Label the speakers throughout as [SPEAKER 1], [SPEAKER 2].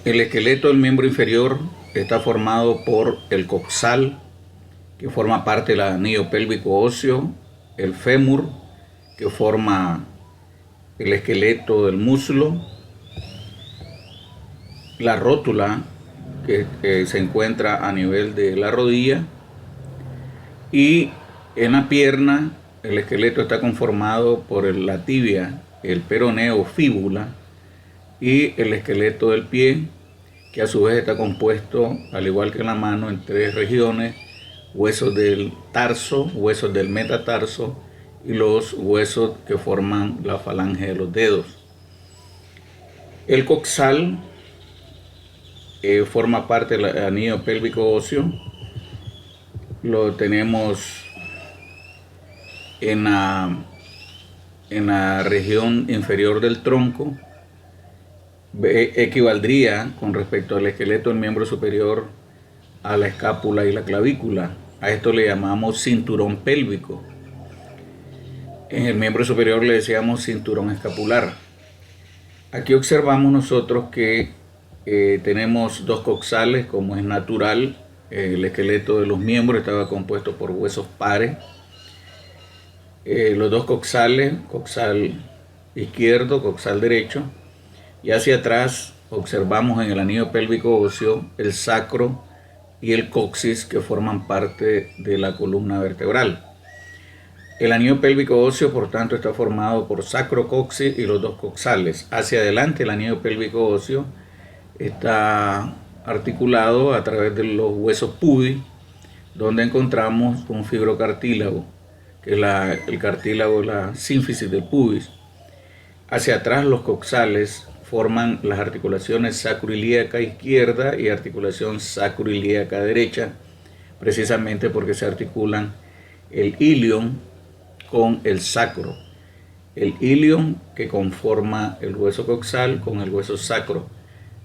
[SPEAKER 1] El esqueleto del miembro inferior está formado por el coxal, que forma parte del anillo pélvico óseo, el fémur, que forma el esqueleto del muslo, la rótula, que se encuentra a nivel de la rodilla, y en la pierna el esqueleto está conformado por la tibia, el peroneo, fíbula, y el esqueleto del pie, que a su vez está compuesto, al igual que en la mano, en tres regiones: huesos del tarso, huesos del metatarso y los huesos que forman la falange de los dedos. El coxal forma parte del anillo pélvico óseo. Lo tenemos en la región inferior del tronco. Equivaldría con respecto al esqueleto del miembro superior a la escápula y la clavícula. A esto le llamamos cinturón pélvico. En el miembro superior le decíamos cinturón escapular. Aquí observamos nosotros que tenemos dos coxales, como es natural. El esqueleto de los miembros estaba compuesto por huesos pares. Los dos coxales, coxal izquierdo, coxal derecho, y hacia atrás observamos en el anillo pélvico óseo el sacro y el coxis, que forman parte de la columna vertebral. El anillo pélvico óseo, por tanto, está formado por sacro, coxis y los dos coxales. Hacia adelante, el anillo pélvico óseo está articulado a través de los huesos pubis, donde encontramos un fibrocartílago, que es el cartílago de la sínfisis del pubis. Hacia atrás, los coxales forman las articulaciones sacroiliaca izquierda y articulación sacroiliaca derecha, precisamente porque se articulan el ilion con el sacro. El ilion, que conforma el hueso coxal, con el hueso sacro.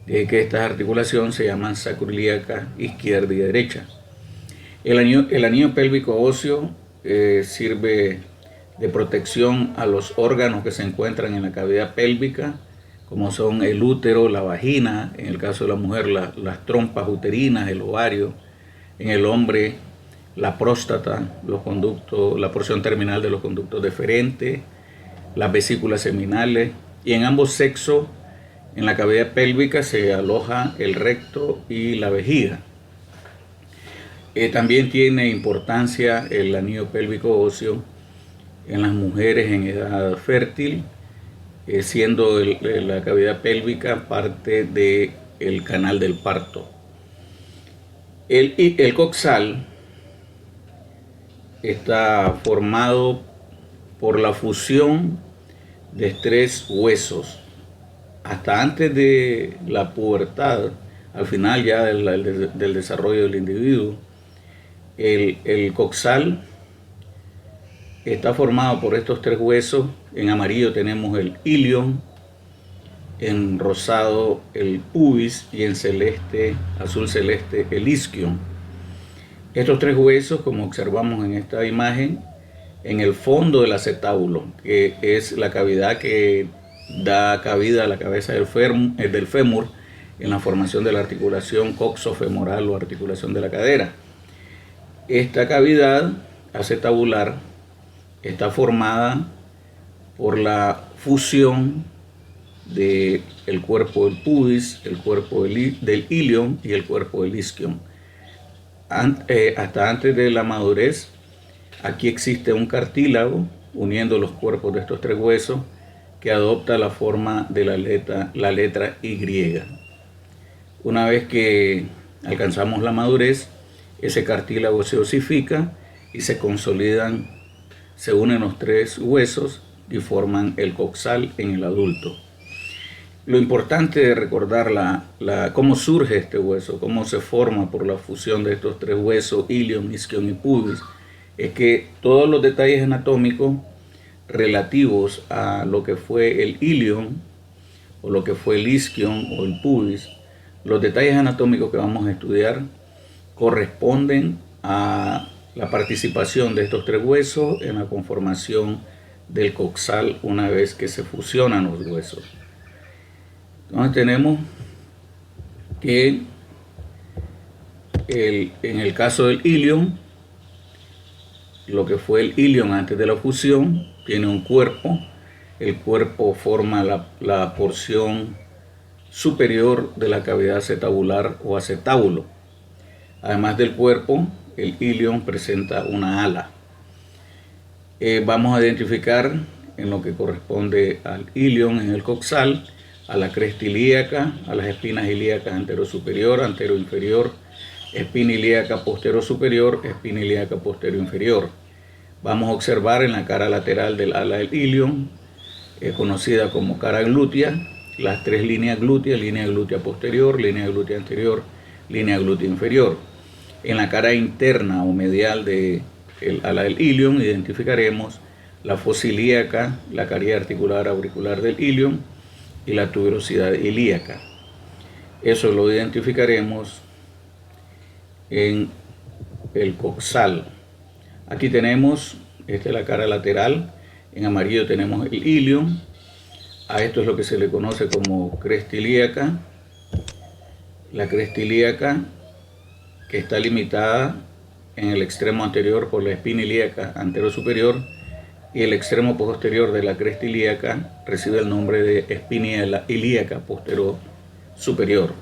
[SPEAKER 1] De que estas articulaciones se llaman sacroiliaca izquierda y derecha. El anillo pélvico óseo sirve de protección a los órganos que se encuentran en la cavidad pélvica, como son el útero, la vagina, en el caso de la mujer las trompas uterinas, el ovario, en el hombre la próstata, los conductos, la porción terminal de los conductos deferentes, las vesículas seminales, y en ambos sexos, en la cavidad pélvica, se aloja el recto y la vejiga. También tiene importancia el anillo pélvico óseo en las mujeres en edad fértil, siendo la cavidad pélvica parte del canal del parto. El coxal está formado por la fusión de tres huesos. Hasta antes de la pubertad, al final ya del desarrollo del individuo, el coxal está formado por estos tres huesos. En amarillo tenemos el ilion, en rosado el pubis y en celeste, azul celeste, el isquion. Estos tres huesos, como observamos en esta imagen, en el fondo del acetábulo, que es la cavidad que da cabida a la cabeza del fémur en la formación de la articulación coxofemoral o articulación de la cadera. Esta cavidad acetabular está formada por la fusión del cuerpo del pubis, el cuerpo del ilion y el cuerpo del isquion. Hasta antes de la madurez, aquí existe un cartílago uniendo los cuerpos de estos tres huesos que adopta la forma de la letra Y. Una vez que alcanzamos la madurez, ese cartílago se osifica y se consolidan, se unen los tres huesos y forman el coxal en el adulto. Lo importante de recordar cómo surge este hueso, cómo se forma por la fusión de estos tres huesos, ilion, isquion y pubis, es que todos los detalles anatómicos relativos a lo que fue el ilion o lo que fue el isquion o el pubis, los detalles anatómicos que vamos a estudiar corresponden a la participación de estos tres huesos en la conformación del coxal una vez que se fusionan los huesos. Entonces tenemos que en el caso del ilion, lo que fue el ilion antes de la fusión, tiene un cuerpo. El cuerpo forma la porción superior de la cavidad acetabular o acetábulo. Además del cuerpo, el ilion presenta una ala. Vamos a identificar en lo que corresponde al ilion en el coxal, a la cresta ilíaca, a las espinas ilíacas antero-superior, antero-inferior, espina ilíaca posterior-superior, espina ilíaca posterior-inferior. Vamos a observar en la cara lateral del ala del ilion, conocida como cara glútea, las tres líneas glúteas: línea glútea posterior, línea glútea anterior, línea glútea inferior. En la cara interna o medial del ala del ilion identificaremos la fosa ilíaca, la caries articular auricular del ilion y la tuberosidad ilíaca. Eso lo identificaremos en el coxal. Aquí tenemos, esta es la cara lateral, en amarillo tenemos el ilion. A esto es lo que se le conoce como cresta ilíaca. La cresta ilíaca, que está limitada en el extremo anterior por la espina ilíaca antero-superior, y el extremo posterior de la cresta ilíaca recibe el nombre de espina ilíaca posterior-superior.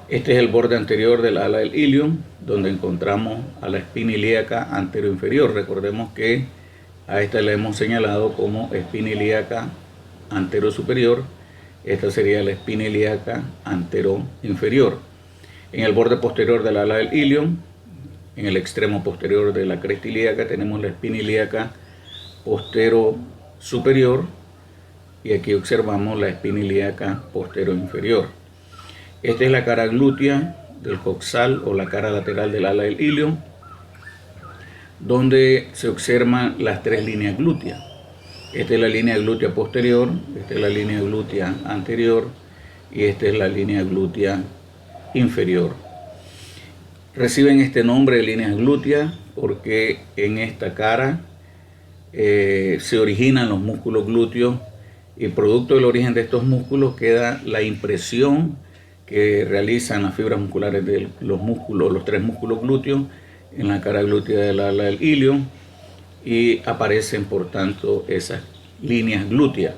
[SPEAKER 1] Este es el borde anterior del ala del ilion, donde encontramos a la espina ilíaca antero-inferior. Recordemos que a esta le hemos señalado como espina ilíaca antero-superior. Esta sería la espina ilíaca antero-inferior. En el borde posterior del ala del ilion, en el extremo posterior de la cresta ilíaca, tenemos la espina ilíaca postero-superior, y aquí observamos la espina ilíaca postero-inferior. Esta es la cara glútea del coxal o la cara lateral del ala del ilion, donde se observan las tres líneas glúteas. Esta es la línea glútea posterior, esta es la línea glútea anterior y esta es la línea glútea inferior. Reciben este nombre de líneas glúteas porque en esta cara se originan los músculos glúteos, y producto del origen de estos músculos queda la impresión que realizan las fibras musculares de los tres músculos glúteos en la cara glútea del ala del ilion, y aparecen por tanto esas líneas glúteas.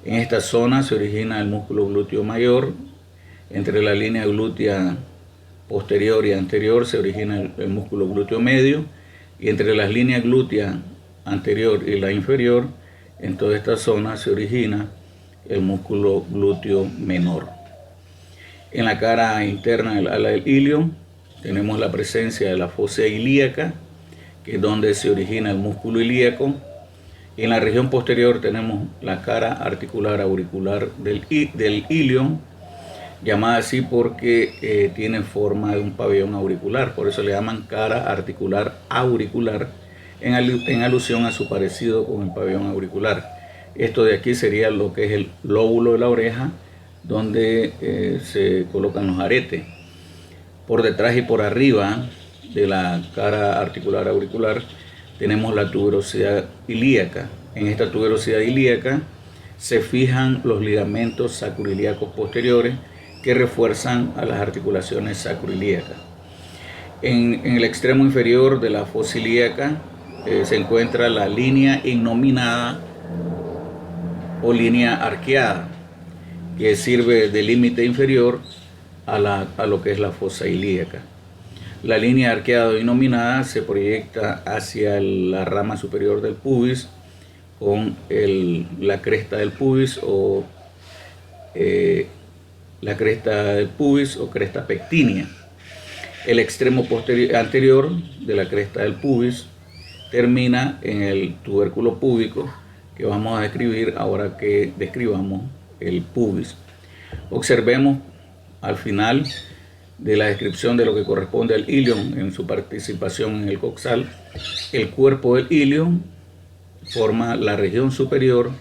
[SPEAKER 1] En esta zona se origina el músculo glúteo mayor. Entre la línea glútea posterior y anterior se origina el músculo glúteo medio, y entre las líneas glúteas anterior y la inferior, en toda esta zona se origina el músculo glúteo menor. En la cara interna del ala del ilion tenemos la presencia de la fosa ilíaca, que es donde se origina el músculo ilíaco. Y en la región posterior tenemos la cara articular auricular del ilion, llamada así porque tiene forma de un pabellón auricular, por eso le llaman cara articular auricular, en alusión a su parecido con el pabellón auricular. Esto de aquí sería lo que es el lóbulo de la oreja, donde se colocan los aretes. Por detrás y por arriba de la cara articular auricular tenemos la tuberosidad ilíaca. En esta tuberosidad ilíaca se fijan los ligamentos sacroiliacos posteriores que refuerzan a las articulaciones sacroiliacas. En el extremo inferior de la fosa ilíaca se encuentra la línea innominada o línea arqueada, que sirve de límite inferior a lo que es la fosa ilíaca. La línea arqueada o innominada se proyecta hacia la rama superior del pubis con la cresta del pubis o la cresta del pubis o cresta pectínea. El extremo anterior de la cresta del pubis termina en el tubérculo púbico, que vamos a describir ahora que describamos el pubis. Observemos al final de la descripción de lo que corresponde al ilion en su participación en el coxal. El cuerpo del ilion forma la región superior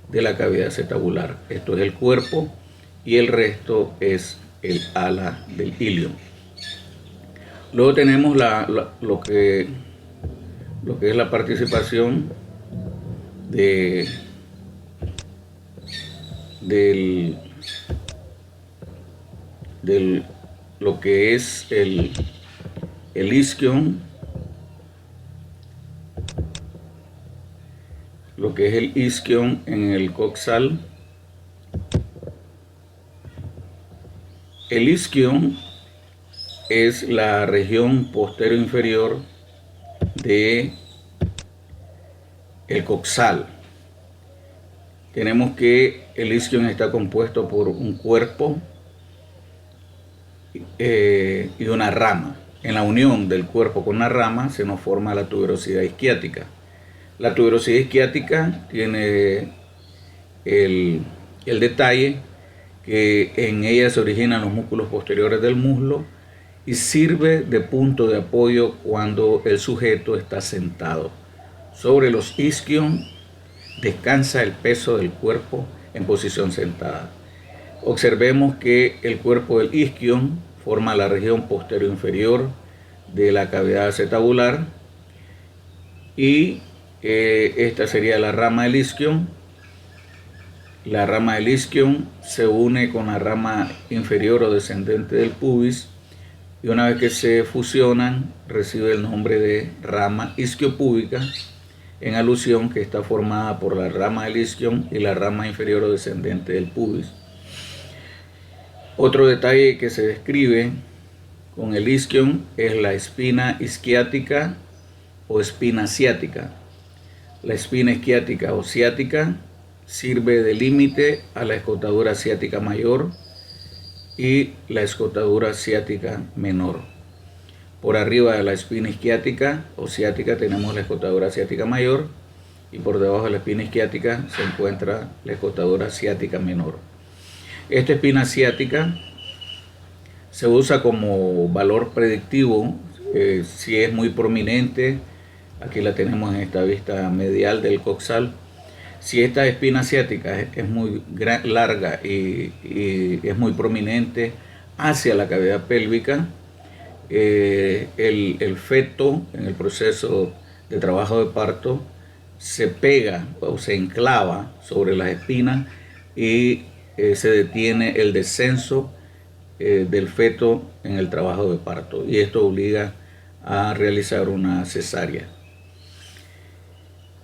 [SPEAKER 1] de la cavidad acetabular. Esto es el cuerpo y el resto es el ala del ilion. Luego tenemos lo que es la participación de lo que es el isquion, lo que es el isquion en el coxal. El isquion es la región posterior inferior de el coxal. Tenemos que el isquion está compuesto por un cuerpo y una rama. En la unión del cuerpo con la rama se nos forma la tuberosidad isquiática. La tuberosidad isquiática tiene el detalle que en ella se originan los músculos posteriores del muslo y sirve de punto de apoyo cuando el sujeto está sentado. Sobre los isquion descansa el peso del cuerpo en posición sentada. Observemos que el cuerpo del isquion forma la región posterior inferior de la cavidad acetabular y esta sería la rama del isquion. La rama del isquion se une con la rama inferior o descendente del pubis y una vez que se fusionan recibe el nombre de rama isquiopúbica, en alusión que está formada por la rama del isquion y la rama inferior o descendente del pubis. Otro detalle que se describe con el isquion es la espina isquiática o espina ciática. La espina isquiática o ciática sirve de límite a la escotadura ciática mayor y la escotadura ciática menor. Por arriba de la espina isquiática o ciática tenemos la escotadura ciática mayor y por debajo de la espina isquiática se encuentra la escotadura ciática menor. Esta espina ciática se usa como valor predictivo si es muy prominente. Aquí la tenemos en esta vista medial del coxal. Si esta espina ciática es muy larga y es muy prominente hacia la cavidad pélvica, el feto en el proceso de trabajo de parto se pega o se enclava sobre las espinas y se detiene el descenso del feto en el trabajo de parto y esto obliga a realizar una cesárea.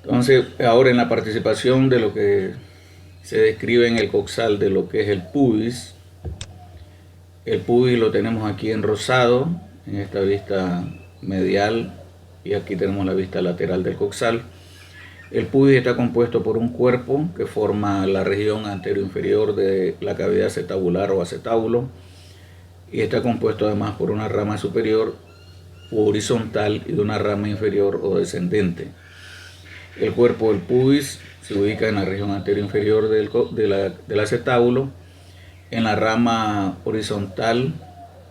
[SPEAKER 1] Entonces, ahora en la participación de lo que se describe en el coxal de lo que es el pubis lo tenemos aquí en rosado, en esta vista medial, y aquí tenemos la vista lateral del coxal. El pubis está compuesto por un cuerpo que forma la región anteroinferior de la cavidad acetabular o acetábulo, y está compuesto además por una rama superior u horizontal y de una rama inferior o descendente. El cuerpo del pubis se ubica en la región anteroinferior del acetábulo. En la rama horizontal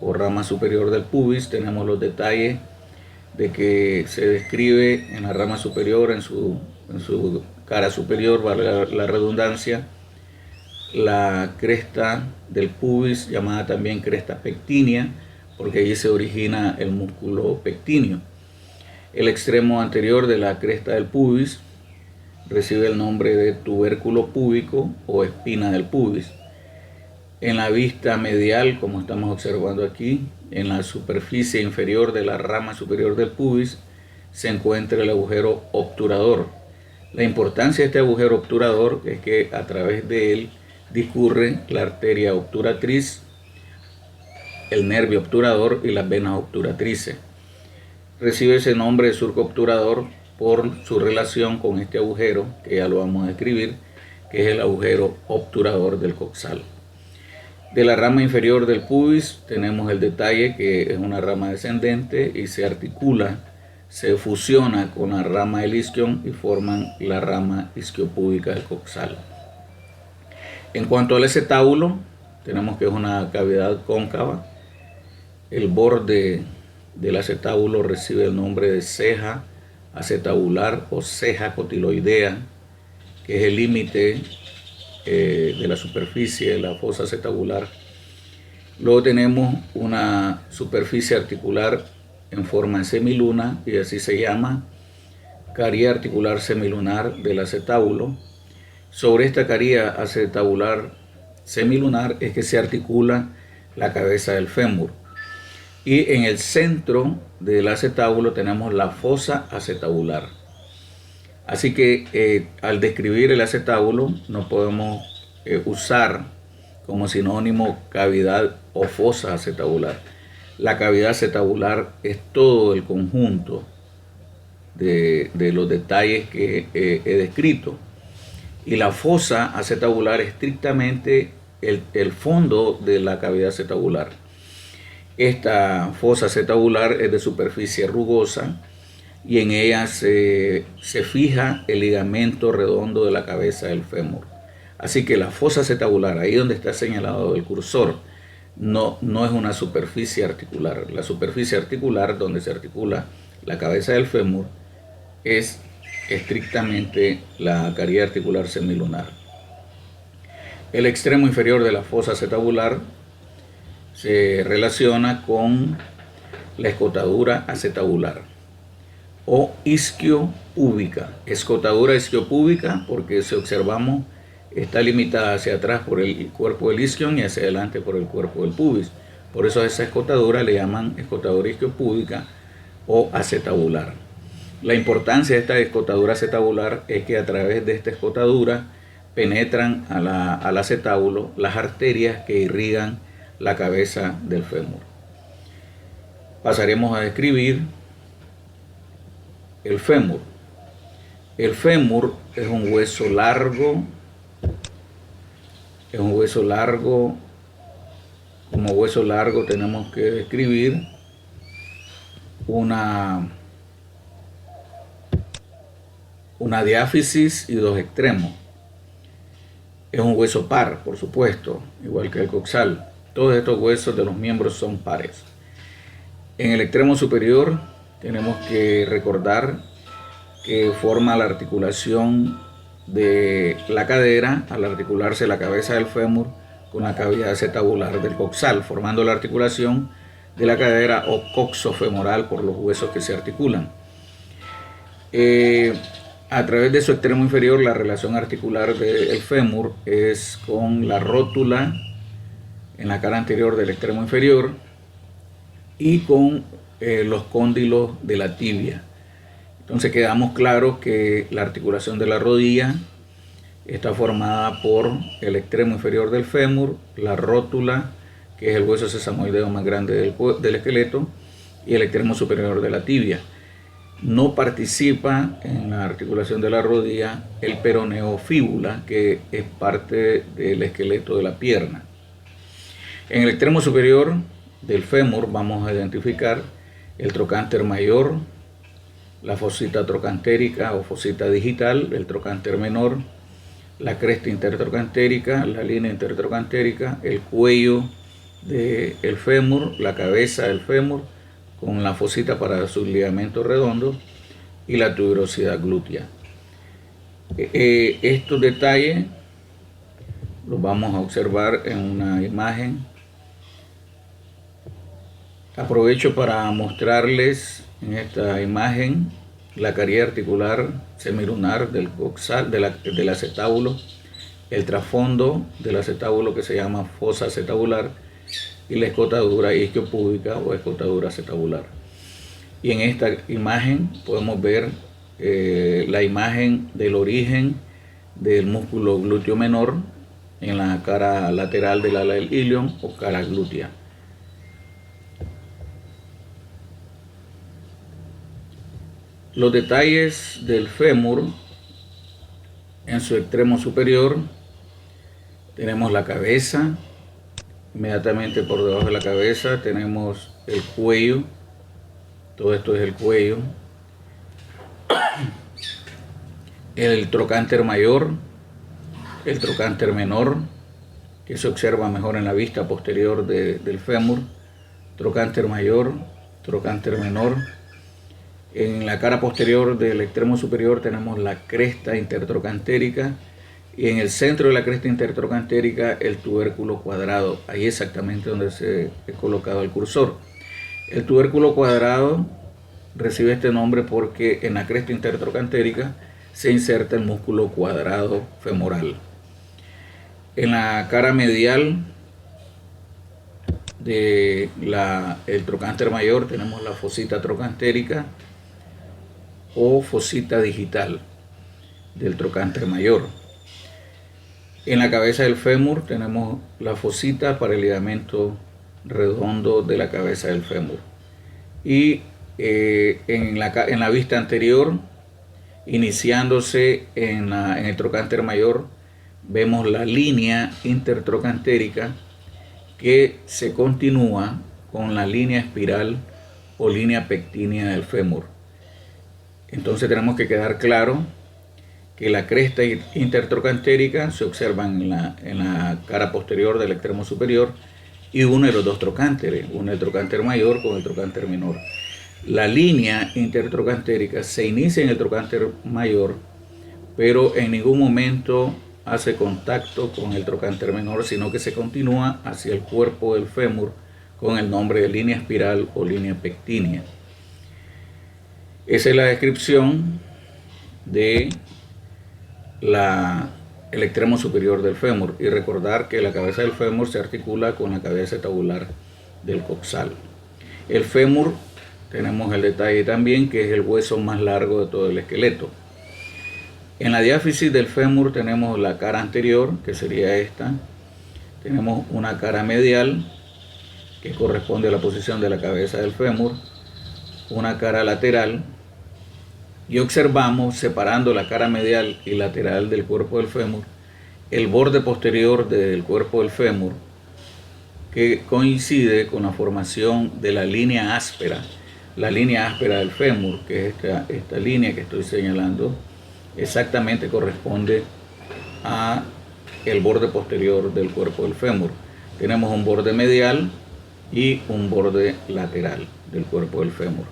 [SPEAKER 1] o rama superior del pubis tenemos los detalles de que se describe en la rama superior, en su cara superior, vale la redundancia, la cresta del pubis, llamada también cresta pectínea, porque allí se origina el músculo pectíneo. El extremo anterior de la cresta del pubis recibe el nombre de tubérculo púbico o espina del pubis. En la vista medial, como estamos observando aquí, en la superficie inferior de la rama superior del pubis, se encuentra el agujero obturador. La importancia de este agujero obturador es que a través de él discurre la arteria obturatriz, el nervio obturador y las venas obturatrices. Recibe ese nombre de surco obturador por su relación con este agujero, que ya lo vamos a describir, que es el agujero obturador del coxal. De la rama inferior del pubis tenemos el detalle que es una rama descendente y se articula, se fusiona con la rama del isquion y forman la rama isquiopúbica del coxal. En cuanto al acetábulo, tenemos que es una cavidad cóncava. El borde del acetábulo recibe el nombre de ceja acetabular o ceja cotiloidea, que es el límite de la superficie de la fosa acetabular. Luego tenemos una superficie articular en forma de semiluna y así se llama, caría articular semilunar del acetábulo. Sobre esta caría acetabular semilunar es que se articula la cabeza del fémur. Y en el centro del acetábulo tenemos la fosa acetabular. Así que al describir el acetábulo no podemos usar como sinónimo cavidad o fosa acetabular. La cavidad acetabular es todo el conjunto de los detalles que he descrito. Y la fosa acetabular es estrictamente el fondo de la cavidad acetabular. Esta fosa acetabular es de superficie rugosa y en ella se fija el ligamento redondo de la cabeza del fémur. Así que la fosa acetabular, ahí donde está señalado el cursor, no es una superficie articular. La superficie articular donde se articula la cabeza del fémur es estrictamente la caries articular semilunar. El extremo inferior de la fosa acetabular se relaciona con la escotadura acetabular o isquiopúbica. Escotadura isquiopúbica porque si observamos está limitada hacia atrás por el cuerpo del isquion y hacia adelante por el cuerpo del pubis. Por eso a esa escotadura le llaman escotadura isquiopúbica o acetabular. La importancia de esta escotadura acetabular es que a través de esta escotadura penetran al acetábulo las arterias que irrigan la cabeza del fémur. Pasaremos a describir el fémur. El fémur es un hueso largo. Es un hueso largo. Como hueso largo tenemos que describir una diáfisis y dos extremos. Es un hueso par, por supuesto, igual que el coxal. Todos estos huesos de los miembros son pares. En el extremo superior tenemos que recordar que forma la articulación de la cadera al articularse la cabeza del fémur con la cavidad acetabular del coxal, formando la articulación de la cadera o coxofemoral por los huesos que se articulan. A través de su extremo inferior, la relación articular del fémur es con la rótula en la cara anterior del extremo inferior y con los cóndilos de la tibia. Entonces quedamos claros que la articulación de la rodilla está formada por el extremo inferior del fémur, la rótula, que es el hueso sesamoideo más grande del esqueleto, y el extremo superior de la tibia. No participa en la articulación de la rodilla el peroneo fíbula, que es parte del esqueleto de la pierna. En el extremo superior del fémur vamos a identificar el trocánter mayor, la fosita trocantérica o fosita digital, el trocánter menor, la cresta intertrocantérica, la línea intertrocantérica, el cuello del fémur, la cabeza del fémur, con la fosita para sus ligamentos redondos y la tuberosidad glútea. Estos detalles los vamos a observar en una imagen. Aprovecho para mostrarles en esta imagen la caries articular semilunar del coxal, del acetábulo, el trasfondo del acetábulo que se llama fosa acetabular y la escotadura isquiopúbica o escotadura acetabular. Y en esta imagen podemos ver la imagen del origen del músculo glúteo menor en la cara lateral del ala del ilion o cara glútea. Los detalles del fémur: en su extremo superior tenemos la cabeza, inmediatamente por debajo de la cabeza tenemos el cuello, todo esto es el cuello, el trocánter mayor, el trocánter menor, que se observa mejor en la vista posterior del fémur, trocánter mayor, trocánter menor. En la cara posterior del extremo superior tenemos la cresta intertrocantérica y en el centro de la cresta intertrocantérica el tubérculo cuadrado, ahí exactamente donde se ha colocado el cursor. El tubérculo cuadrado recibe este nombre porque en la cresta intertrocantérica se inserta el músculo cuadrado femoral. En la cara medial el trocánter mayor tenemos la fosita trocantérica o fosita digital del trocánter mayor. En la cabeza del fémur tenemos la fosita para el ligamento redondo de la cabeza del fémur. Y en la vista anterior, iniciándose en el trocánter mayor, vemos la línea intertrocantérica que se continúa con la línea espiral o línea pectínea del fémur. Entonces tenemos que quedar claro que la cresta intertrocantérica se observa en la cara posterior del extremo superior y une los dos trocánteres, une el trocánter mayor con el trocánter menor. La línea intertrocantérica se inicia en el trocánter mayor, pero en ningún momento hace contacto con el trocánter menor, sino que se continúa hacia el cuerpo del fémur con el nombre de línea espiral o línea pectínea. Esa es la descripción de el extremo superior del fémur, y recordar que la cabeza del fémur se articula con la cabeza tabular del coxal. El fémur, tenemos el detalle también que es el hueso más largo de todo el esqueleto. En la diáfisis del fémur tenemos la cara anterior, que sería esta. Tenemos una cara medial, que corresponde a la posición de la cabeza del fémur, una cara lateral, y observamos, separando la cara medial y lateral del cuerpo del fémur, el borde posterior del cuerpo del fémur, que coincide con la formación de la línea áspera del fémur, que es esta línea que estoy señalando, exactamente corresponde a el borde posterior del cuerpo del fémur. Tenemos un borde medial y un borde lateral del cuerpo del fémur.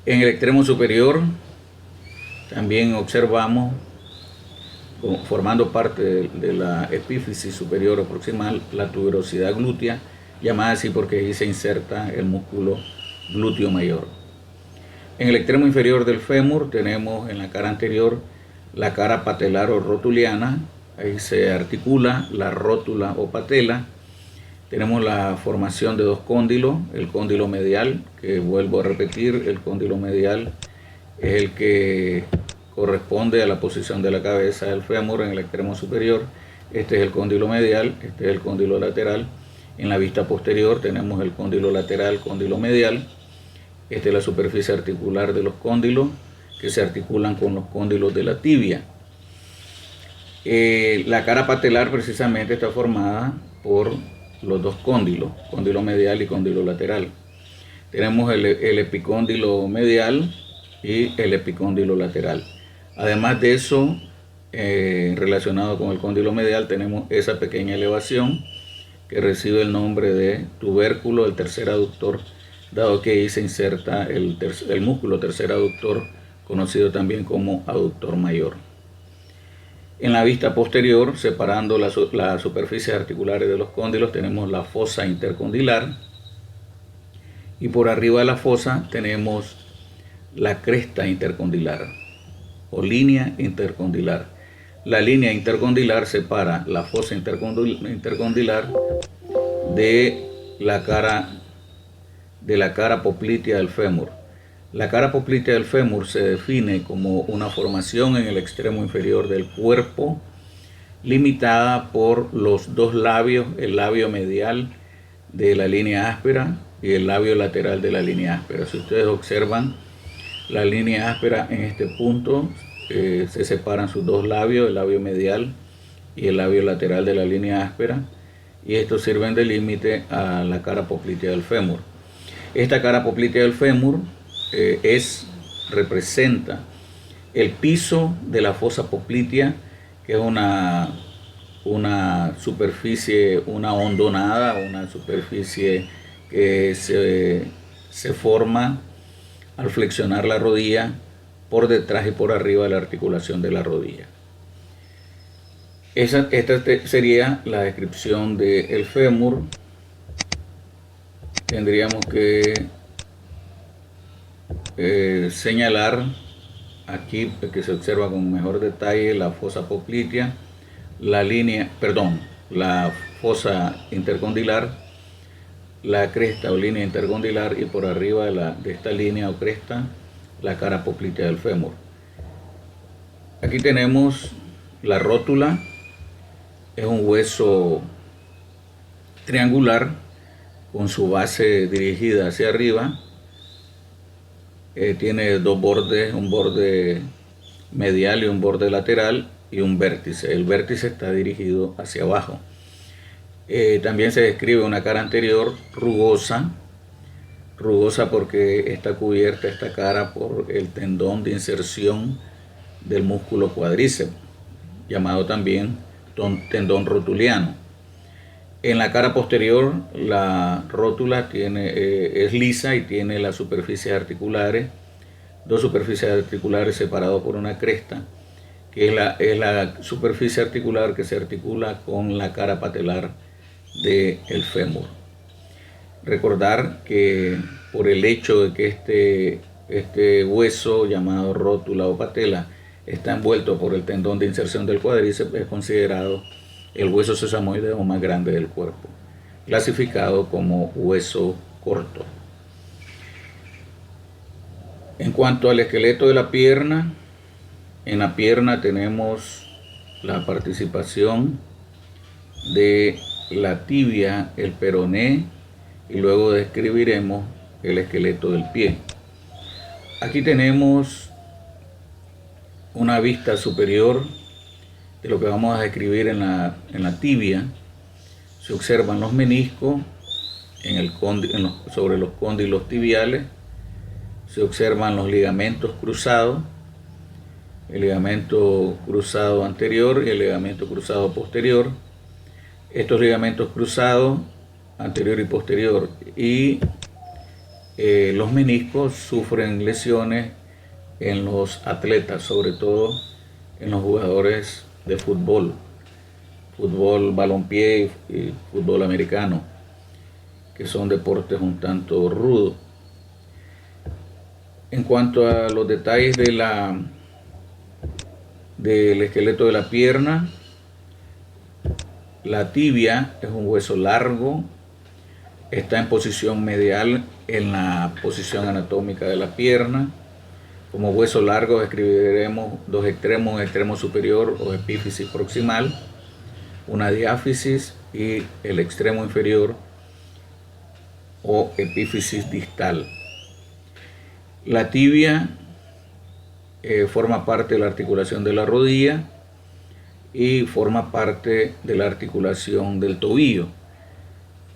[SPEAKER 1] En el extremo superior también observamos, formando parte de la epífisis superior o proximal, la tuberosidad glútea, llamada así porque ahí se inserta el músculo glúteo mayor. En el extremo inferior del fémur tenemos en la cara anterior la cara patelar o rotuliana, ahí se articula la rótula o patela. Tenemos la formación de dos cóndilos, el cóndilo medial, que vuelvo a repetir, el cóndilo medial es el que corresponde a la posición de la cabeza del fémur en el extremo superior. Este es el cóndilo medial, este es el cóndilo lateral. En la vista posterior tenemos el cóndilo lateral, cóndilo medial. Esta es la superficie articular de los cóndilos, que se articulan con los cóndilos de la tibia. La cara patelar precisamente está formada por los dos cóndilos, cóndilo medial y cóndilo lateral. Tenemos el epicóndilo medial y el epicóndilo lateral. Además de eso, relacionado con el cóndilo medial, tenemos esa pequeña elevación que recibe el nombre de tubérculo del tercer aductor, dado que ahí se inserta el músculo tercer aductor, conocido también como aductor mayor. En la vista posterior, separando las superficies articulares de los cóndilos, tenemos la fosa intercondilar, y por arriba de la fosa tenemos la cresta intercondilar o línea intercondilar. La línea intercondilar separa la fosa intercondilar de la cara poplitea del fémur. La cara poplitea del fémur se define como una formación en el extremo inferior del cuerpo, limitada por los dos labios, el labio medial de la línea áspera y el labio lateral de la línea áspera. Si ustedes observan la línea áspera en este punto, se separan sus dos labios, el labio medial y el labio lateral de la línea áspera, y estos sirven de límite a la cara poplitea del fémur. Esta cara poplitea del fémur representa el piso de la fosa poplitea, que es una superficie, una hondonada, una superficie que se forma al flexionar la rodilla por detrás y por arriba de la articulación de la rodilla. Esta sería la descripción del fémur. Tendríamos que señalar aquí que se observa con mejor detalle la fosa poplitea, la fosa intercondilar, la cresta o línea intercondilar, y por arriba de esta línea o cresta la cara poplitea del fémur. Aquí tenemos la rótula. Es un hueso triangular con su base dirigida hacia arriba. Tiene dos bordes, un borde medial y un borde lateral y un vértice. El vértice está dirigido hacia abajo. También se describe una cara anterior rugosa porque está cubierta esta cara por el tendón de inserción del músculo cuádriceps, llamado también tendón rotuliano. En la cara posterior, la rótula es lisa y tiene las superficies articulares, dos superficies articulares separadas por una cresta, que es la superficie articular que se articula con la cara patelar del fémur. Recordar que por el hecho de que este hueso llamado rótula o patela está envuelto por el tendón de inserción del cuádriceps, es considerado el hueso sesamoideo más grande del cuerpo, clasificado como hueso corto. En cuanto al esqueleto de la pierna, en la pierna tenemos la participación de la tibia, el peroné, y luego describiremos el esqueleto del pie. Aquí tenemos una vista superior de lo que vamos a describir en la tibia. Se observan los meniscos sobre los cóndilos tibiales. Se observan los ligamentos cruzados, el ligamento cruzado anterior y el ligamento cruzado posterior. Estos ligamentos cruzados anterior y posterior y los meniscos sufren lesiones en los atletas, sobre todo en los jugadores de fútbol balompié y fútbol americano, que son deportes un tanto rudos. En cuanto a los detalles del esqueleto de la pierna, la tibia es un hueso largo, está en posición medial en la posición anatómica de la pierna. Como hueso largo describiremos dos extremos, un extremo superior o epífisis proximal, una diáfisis, y el extremo inferior o epífisis distal. La tibia forma parte de la articulación de la rodilla y forma parte de la articulación del tobillo.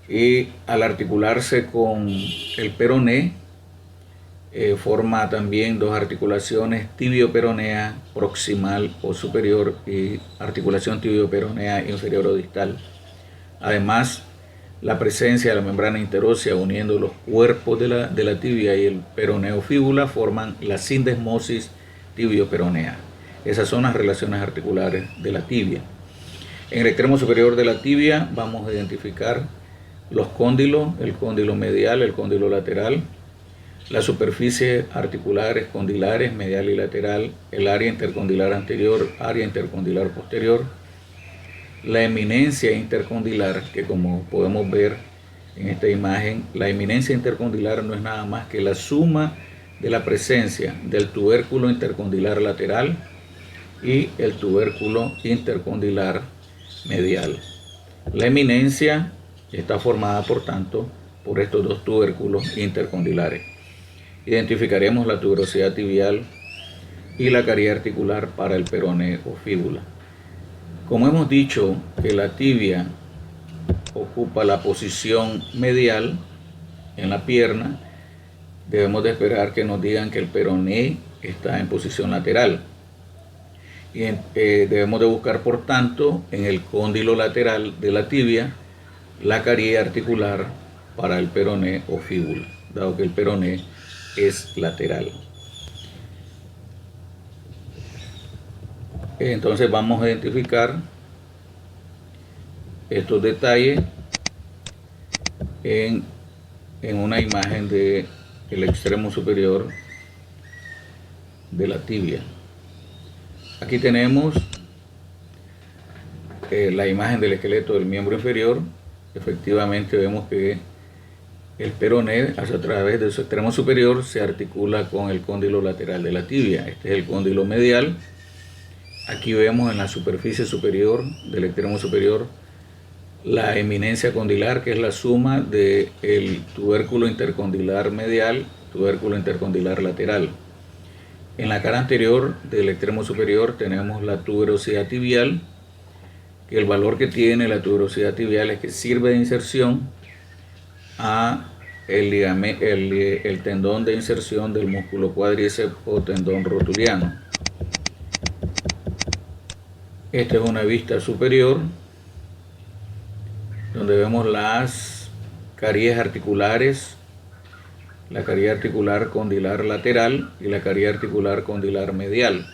[SPEAKER 1] Y al articularse con el peroné, forma también dos articulaciones, tibio-peronea proximal o superior y articulación tibio-peronea inferior o distal. Además, la presencia de la membrana interósea uniendo los cuerpos de la tibia y el peroneo fíbula forman la sindesmosis tibio-peronea. Esas son las relaciones articulares de la tibia. En el extremo superior de la tibia vamos a identificar los cóndilos, el cóndilo medial, el cóndilo lateral, las superficies articulares condilares, medial y lateral, el área intercondilar anterior, área intercondilar posterior, la eminencia intercondilar, que como podemos ver en esta imagen, la eminencia intercondilar no es nada más que la suma de la presencia del tubérculo intercondilar lateral y el tubérculo intercondilar medial. La eminencia está formada, por tanto, por estos dos tubérculos intercondilares. Identificaremos la tuberosidad tibial y la carie articular para el peroné o fíbula. Como hemos dicho que la tibia ocupa la posición medial en la pierna, debemos de esperar que nos digan que el peroné está en posición lateral. Y debemos de buscar, por tanto, en el cóndilo lateral de la tibia la carie articular para el peroné o fíbula, dado que el peroné es lateral. Entonces vamos a identificar estos detalles en una imagen del extremo superior de la tibia. Aquí tenemos la imagen del esqueleto del miembro inferior. Efectivamente vemos que el peroné, a través de su extremo superior, se articula con el cóndilo lateral de la tibia. Este es el cóndilo medial. Aquí vemos en la superficie superior del extremo superior la eminencia condilar, que es la suma del tubérculo intercondilar medial, tubérculo intercondilar lateral. En la cara anterior del extremo superior tenemos la tuberosidad tibial, que el valor que tiene la tuberosidad tibial es que sirve de inserción a el tendón de inserción del músculo cuádriceps o tendón rotuliano. Esta es una vista superior donde vemos las caries articulares, la carie articular condilar lateral y la carie articular condilar medial,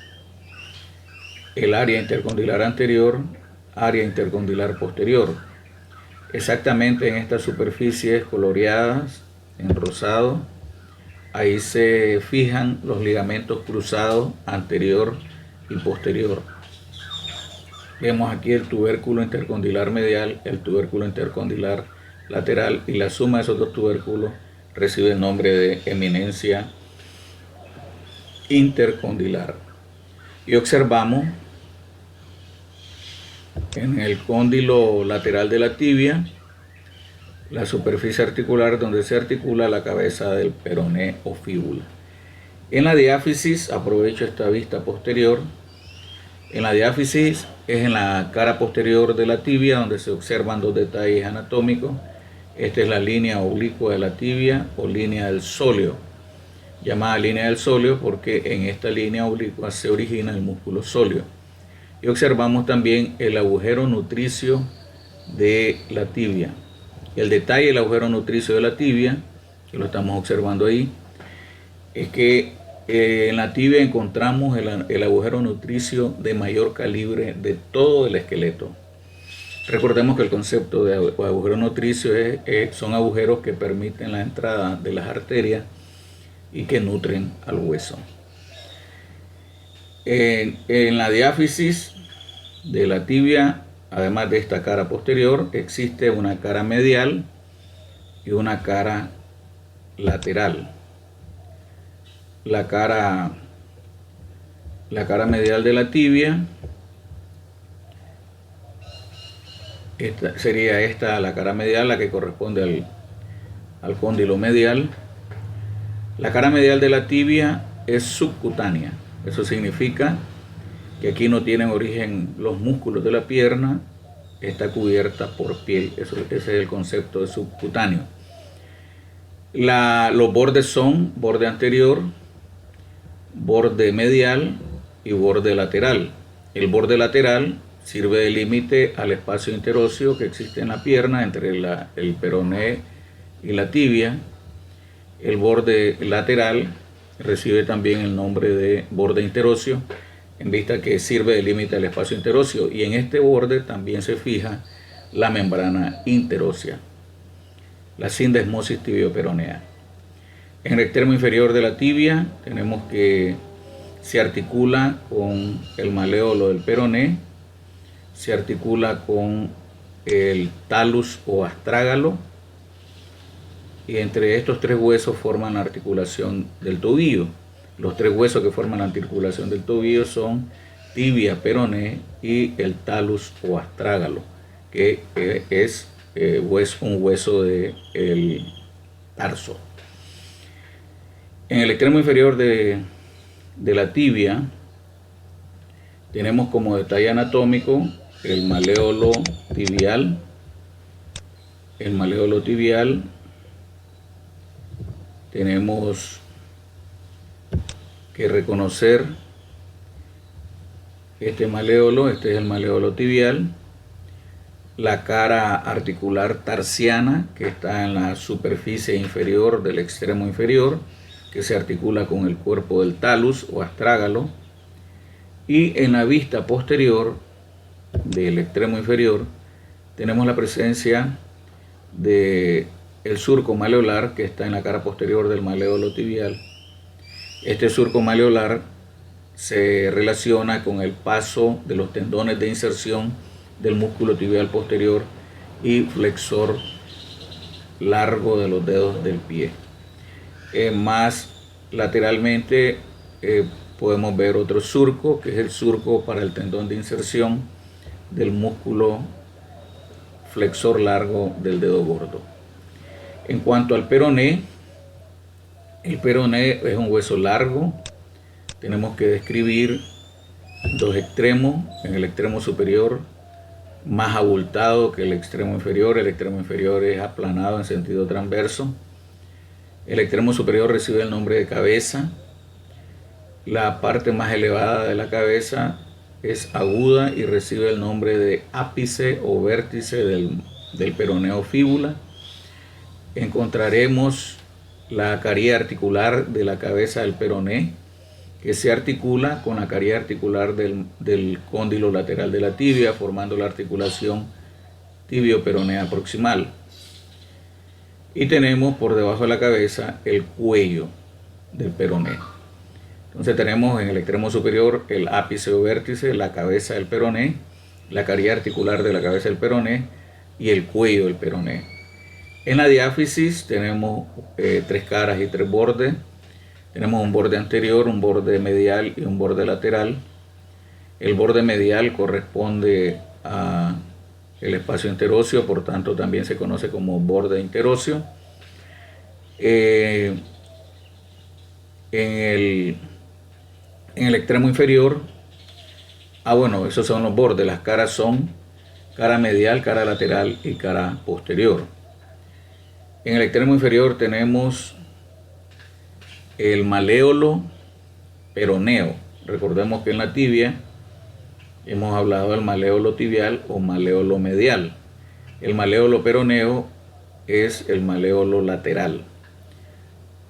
[SPEAKER 1] el área intercondilar anterior, área intercondilar posterior. Exactamente en estas superficies coloreadas en rosado, ahí se fijan los ligamentos cruzados anterior y posterior. Vemos aquí el tubérculo intercondilar medial, el tubérculo intercondilar lateral, y la suma de esos dos tubérculos recibe el nombre de eminencia intercondilar. Y observamos en el cóndilo lateral de la tibia la superficie articular donde se articula la cabeza del peroné o fíbula. En la diáfisis, aprovecho esta vista posterior. En la diáfisis es en la cara posterior de la tibia donde se observan dos detalles anatómicos. Esta es la línea oblicua de la tibia o línea del sóleo, llamada línea del sóleo porque en esta línea oblicua se origina el músculo sóleo. Y observamos también el agujero nutricio de la tibia. El detalle del agujero nutricio de la tibia, que lo estamos observando ahí, es que en la tibia encontramos el agujero nutricio de mayor calibre de todo el esqueleto. Recordemos que el concepto de agujero nutricio son agujeros que permiten la entrada de las arterias y que nutren al hueso. En la diáfisis de la tibia, además de esta cara posterior, existe una cara medial y una cara lateral. La cara medial de la tibia, sería esta la cara medial, la que corresponde al cóndilo medial. La cara medial de la tibia es subcutánea. Eso significa que aquí no tienen origen los músculos de la pierna, está cubierta por piel. Ese es el concepto de subcutáneo. Los bordes son borde anterior, borde medial y borde lateral. El borde lateral sirve de límite al espacio interóseo que existe en la pierna entre el peroné y la tibia. El borde lateral recibe también el nombre de borde interóseo, en vista que sirve de límite al espacio interóseo, y en este borde también se fija la membrana interósea, la sindesmosis tibioperonea. En el extremo inferior de la tibia tenemos que se articula con el maléolo del peroné, se articula con el talus o astrágalo, y entre estos tres huesos forman la articulación del tobillo. Los tres huesos que forman la articulación del tobillo son tibia, peroné y el talus o astrágalo, que es un hueso del tarso. En el extremo inferior de la tibia tenemos como detalle anatómico el maléolo tibial. El maléolo tibial, tenemos que reconocer este maléolo. Este es el maléolo tibial. La cara articular tarsiana, que está en la superficie inferior del extremo inferior, que se articula con el cuerpo del talus o astrágalo. Y en la vista posterior del extremo inferior tenemos la presencia del surco maleolar, que está en la cara posterior del maléolo tibial. Este surco maleolar se relaciona con el paso de los tendones de inserción del músculo tibial posterior y flexor largo de los dedos del pie. Más lateralmente podemos ver otro surco, que es el surco para el tendón de inserción del músculo flexor largo del dedo gordo. En cuanto al peroné, el peroné es un hueso largo. Tenemos que describir dos extremos. En el extremo superior, más abultado que el extremo inferior. El extremo inferior es aplanado en sentido transverso. El extremo superior recibe el nombre de cabeza. La parte más elevada de la cabeza es aguda y recibe el nombre de ápice o vértice del peroneo fíbula. Encontraremos la caría articular de la cabeza del peroné, que se articula con la caría articular del cóndilo lateral de la tibia, formando la articulación tibio-peronea proximal. Y tenemos por debajo de la cabeza el cuello del peroné. Entonces tenemos en el extremo superior el ápice o vértice, la cabeza del peroné, la caría articular de la cabeza del peroné y el cuello del peroné. En la diáfisis tenemos 3 caras y 3 bordes. Tenemos un borde anterior, un borde medial y un borde lateral. El borde medial corresponde al espacio interóseo, por tanto también se conoce como borde interóseo. En el extremo inferior, esos son los bordes. Las caras son cara medial, cara lateral y cara posterior. En el extremo inferior tenemos el maléolo peroneo. Recordemos que en la tibia hemos hablado del maléolo tibial o maléolo medial. El maléolo peroneo es el maléolo lateral,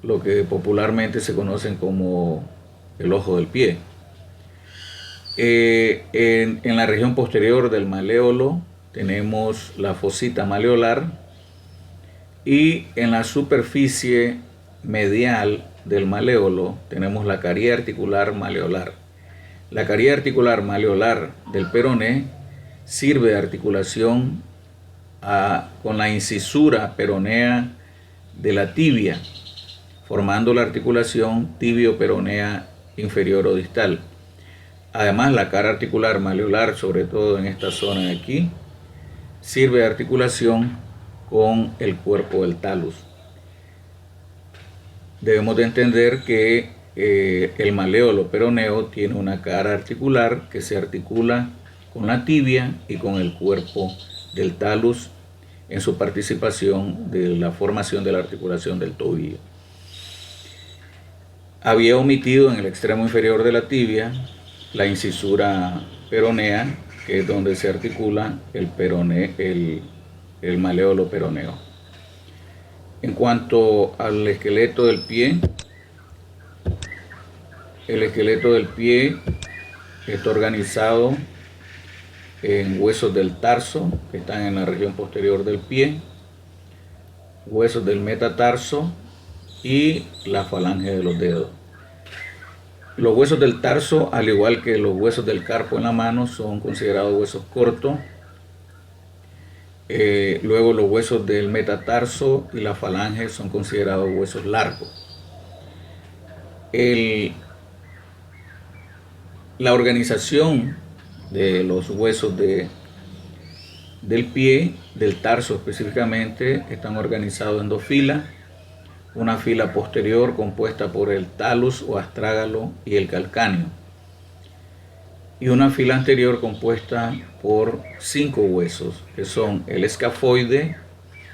[SPEAKER 1] lo que popularmente se conocen como el ojo del pie. En la región posterior del maléolo tenemos la fosita maleolar, y en la superficie medial del maléolo tenemos la caría articular maleolar. La caría articular maleolar del peroné sirve de articulación con la incisura peronea de la tibia, formando la articulación tibio-peronea inferior o distal. Además, la cara articular maleolar, sobre todo en esta zona de aquí, sirve de articulación con el cuerpo del talus. Debemos de entender que el maléolo peroneo tiene una cara articular que se articula con la tibia y con el cuerpo del talus en su participación de la formación de la articulación del tobillo. Había omitido en el extremo inferior de la tibia la incisura peronea, que es donde se articula el maléolo peroneo. En cuanto al esqueleto del pie, el esqueleto del pie está organizado en huesos del tarso, que están en la región posterior del pie, huesos del metatarso y la falange de los dedos. Los huesos del tarso, al igual que los huesos del carpo en la mano, son considerados huesos cortos. Luego los huesos del metatarso y la falange son considerados huesos largos. La organización de los huesos del pie, del tarso específicamente, están organizados en 2 filas. Una fila posterior compuesta por el talus o astrágalo y el calcáneo, y una fila anterior compuesta por 5 huesos, que son el escafoide,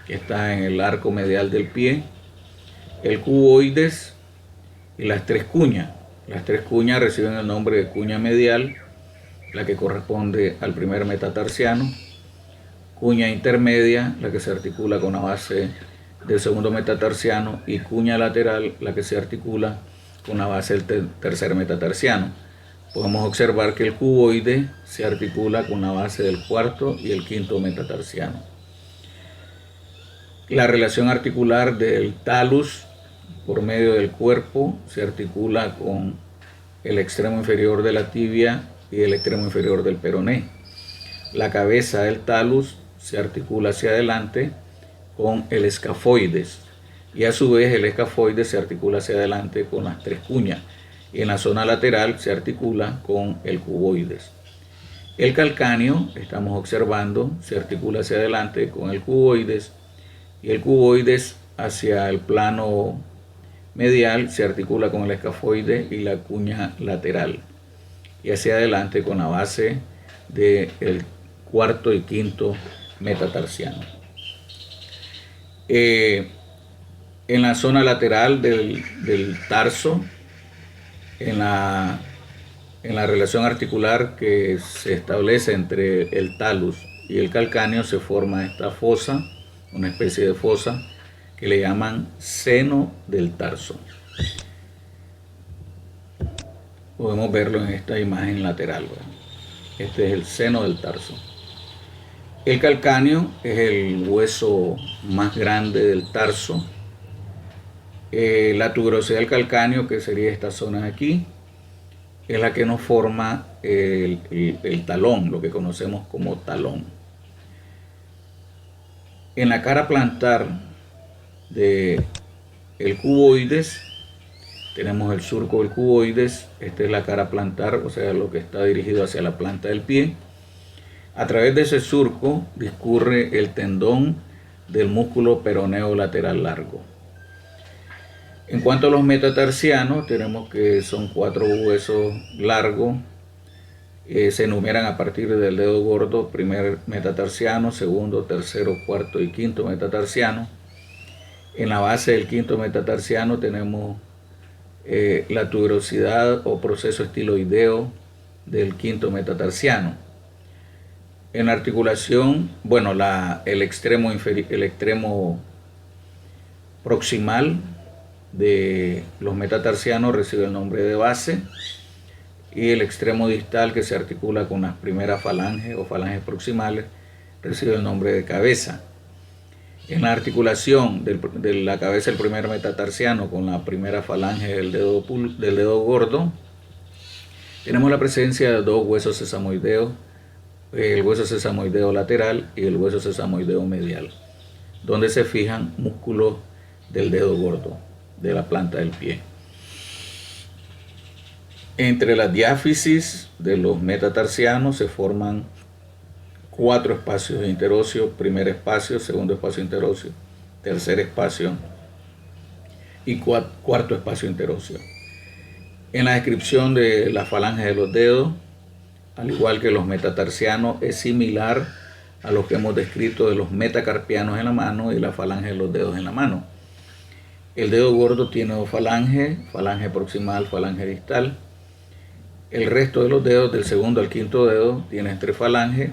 [SPEAKER 1] que está en el arco medial del pie, el cuboides y las 3 cuñas. Las 3 cuñas reciben el nombre de cuña medial, la que corresponde al primer metatarsiano, cuña intermedia, la que se articula con la base del segundo metatarsiano, y cuña lateral, la que se articula con la base del tercer metatarsiano. Podemos observar que el cuboide se articula con la base del cuarto y el quinto metatarsiano. La relación articular del talus por medio del cuerpo se articula con el extremo inferior de la tibia y el extremo inferior del peroné. La cabeza del talus se articula hacia adelante con el escafoides, y a su vez el escafoides se articula hacia adelante con las tres cuñas, y en la zona lateral se articula con el cuboides. El calcáneo, estamos observando, se articula hacia adelante con el cuboides, y el cuboides hacia el plano medial se articula con el escafoide y la cuña lateral, y hacia adelante con la base del cuarto y quinto metatarsiano. En la zona lateral del tarso, en la relación articular que se establece entre el talus y el calcáneo, se forma esta fosa, una especie de fosa que le llaman seno del tarso. Podemos verlo en esta imagen lateral, ¿verdad? Este es el seno del tarso. El calcáneo es el hueso más grande del tarso. La tuberosidad del calcáneo, que sería esta zona de aquí, es la que nos forma el talón, lo que conocemos como talón. En la cara plantar del cuboides tenemos el surco del cuboides. Esta es la cara plantar, o sea, lo que está dirigido hacia la planta del pie. A través de ese surco discurre el tendón del músculo peroneo lateral largo. En cuanto a los metatarsianos, tenemos que son 4 huesos largos. Se enumeran a partir del dedo gordo: primer metatarsiano, segundo, tercero, cuarto y quinto metatarsiano. En la base del quinto metatarsiano tenemos la tuberosidad o proceso estiloideo del quinto metatarsiano. En la articulación, bueno, el extremo proximal de los metatarsianos recibe el nombre de base, y el extremo distal, que se articula con las primeras falanges o falanges proximales, recibe el nombre de cabeza. En la articulación de la cabeza del primer metatarsiano con la primera falange del dedo gordo, tenemos la presencia de 2 huesos sesamoideos, el hueso sesamoideo lateral y el hueso sesamoideo medial, donde se fijan músculos del dedo gordo de la planta del pie. Entre las diáfisis de los metatarsianos se forman 4 espacios interóseos: primer espacio, segundo espacio interóseo, tercer espacio y cuarto espacio interóseo. En la descripción de las falanges de los dedos, al igual que los metatarsianos, es similar a lo que hemos descrito de los metacarpianos en la mano y la falange de los dedos en la mano. El dedo gordo tiene 2 falanges, falange proximal, falange distal. El resto de los dedos, del segundo al quinto dedo, tienen 3 falanges: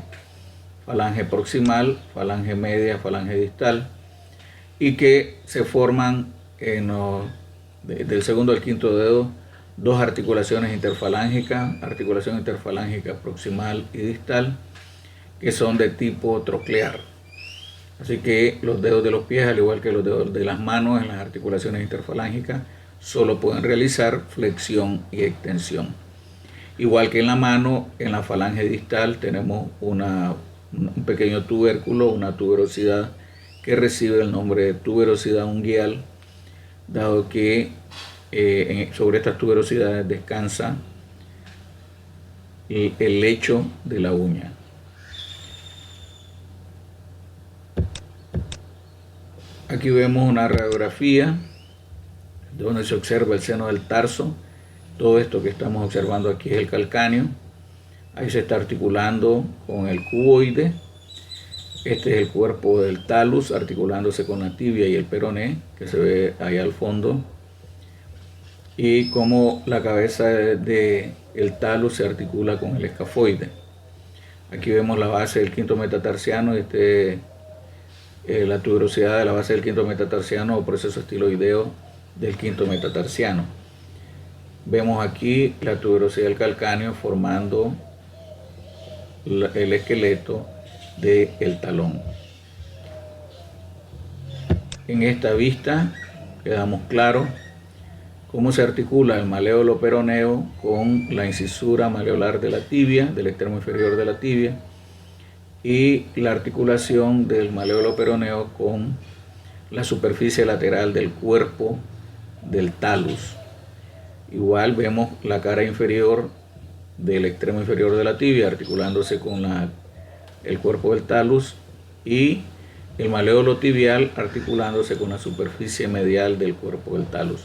[SPEAKER 1] falange proximal, falange media, falange distal, y que se forman del segundo al quinto dedo 2 articulaciones interfalángicas, articulación interfalángica proximal y distal, que son de tipo troclear. Así que los dedos de los pies, al igual que los dedos de las manos, en las articulaciones interfalángicas solo pueden realizar flexión y extensión. Igual que en la mano, en la falange distal tenemos un pequeño tubérculo, una tuberosidad que recibe el nombre de tuberosidad unguial, dado que sobre estas tuberosidades descansa el lecho de la uña. Aquí vemos una radiografía donde se observa el seno del tarso. Todo esto que estamos observando aquí es el calcáneo. Ahí se está articulando con el cuboide. Este es el cuerpo del talus articulándose con la tibia y el peroné, que se ve ahí al fondo. Y cómo la cabeza del talus se articula con el escafoide. Aquí vemos la base del quinto metatarsiano. La tuberosidad de la base del quinto metatarsiano o proceso estiloideo del quinto metatarsiano. Vemos aquí la tuberosidad del calcáneo formando el esqueleto del talón. En esta vista quedamos claro cómo se articula el maleolo peroneo con la incisura maleolar de la tibia, del extremo inferior de la tibia, y la articulación del maleolo peroneo con la superficie lateral del cuerpo del talus. Igual vemos la cara inferior del extremo inferior de la tibia articulándose con el cuerpo del talus, y el maléolo tibial articulándose con la superficie medial del cuerpo del talus.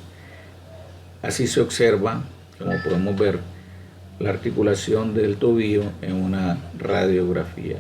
[SPEAKER 1] Así se observa, como podemos ver, la articulación del tobillo en una radiografía.